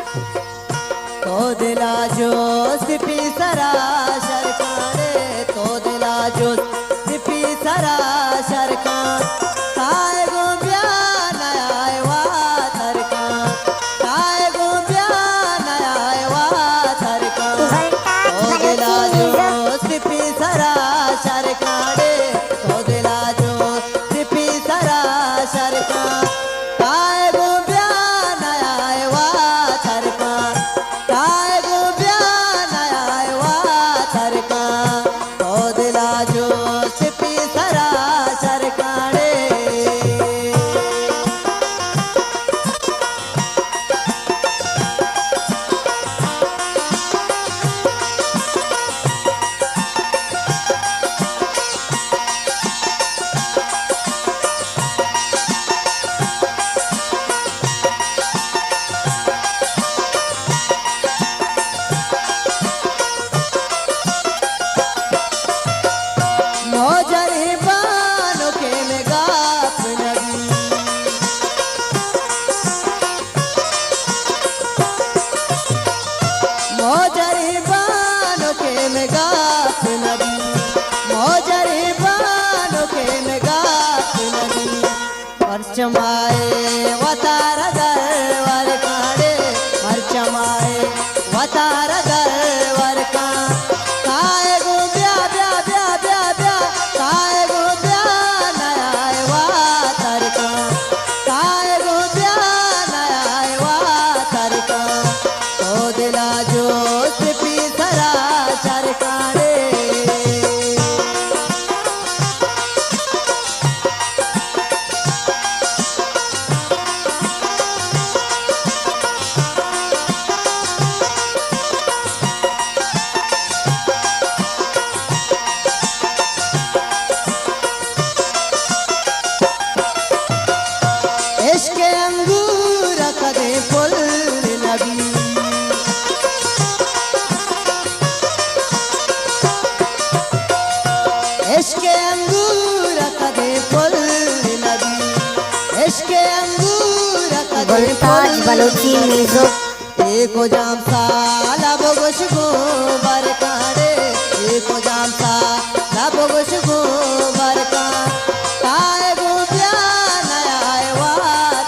तो दिला जो सिपी सरा शरकारे तो दिला जो सिपी सरा शरका काय गो ब्यान आयवा थरका काय गो ब्यान आयवा थरका तो दिला जो सिपी सरा शरकारे तो दिला जो सिपी सरा शरका काय गो ब्यान आयवा थरका काय गो ब्यान आयवा थरका तो दिला जो सिपी सरा शरकारे मौजरी बानो के में गाप नबी मौजरी बानो के में गाप नबी मौजरी बानो के में गाप नबी परचमाए वतार दरवर काड़े परचमाए वतार दरवर का काय गो ब्या ब्या ब्या ब्या ब्या काय गो ब्यान आयवा थरका काय गो ब्यान आयवा थरका तो दिला जो सिपी सरा शरकारे इश्क अंगूर कदे फुल नबी इश्क अंगूर कदे फुल नबी इश्क अंगूर कदे मुल्ताज बलूची म्यूजिक एको जाम सा लाबो गोश गो बरकारे एको जाम सा लाबो गोश गो बरका काय गो ब्यान आयवा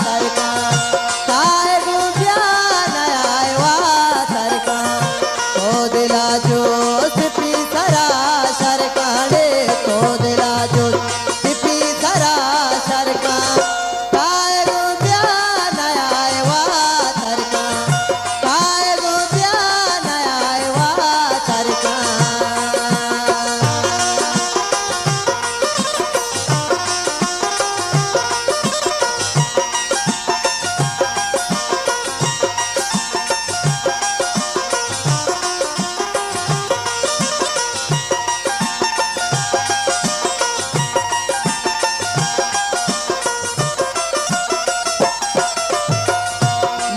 थरका काय गो ब्यान आयवा थरका तो दिला जो सिपी सरा शरकारे तो दिला जो सिपी सरा शरका काय गो ब्यान आयवा थरका काय गो ब्यान आयवा थरका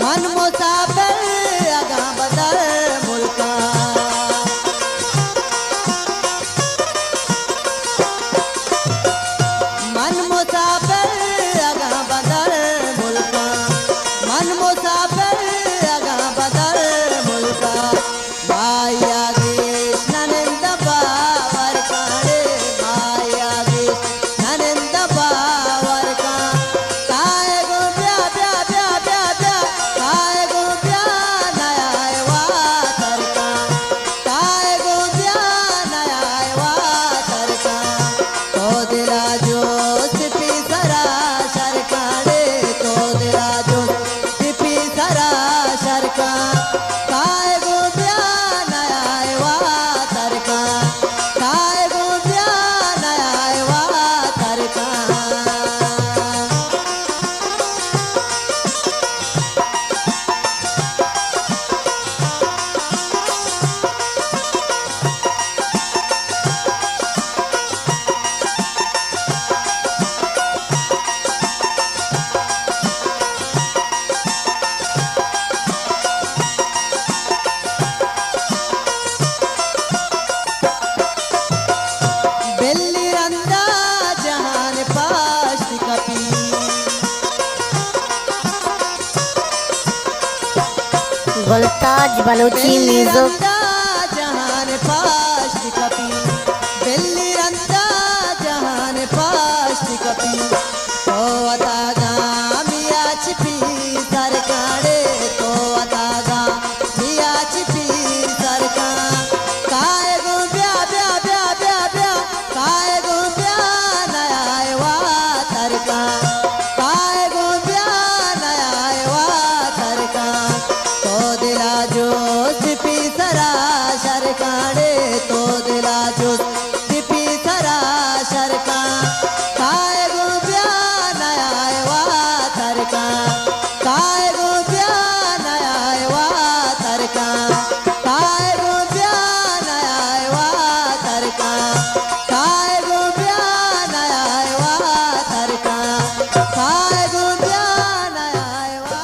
मन मुसाफिर अगा बदर मुल्का मन मुसाफिर अगा बदर मुल्का मन मुसाफिर अगा बदर मुल्का माया गेश ननिंद बावर काड़े माया गेश ननिंद बावर का काय गो ब्या ब्या ब्या ब्या ब्या काय गो ब्यान आयवा थरका काय गो ब्यान आयवा थरका तो दिला जो सिपी सरा शरकारे तो दिला जो सिपी सरा गुलताज बलूची म्यूजिक जहान पाश कपी बेली रंदा जहान पाश कपी तो अतागा मिया छिपी सरकारे तो अतागा मिया छिपी सरका काय गो ब्या ब्या ब्या ब्या ब्या काय गो ब्या नया वा तरका काय गो ब्या नया वा तरका तो दिला जो छिपी सरा शरकाड़े तो दिला जो छिपी सरा शरका काय गो ब्या नया वा तरका काय गो ब्या नया वा तरका काय गो ब्या नया वा तरका काय गो ब्या नया वा तरका काय गो ब्या नया वा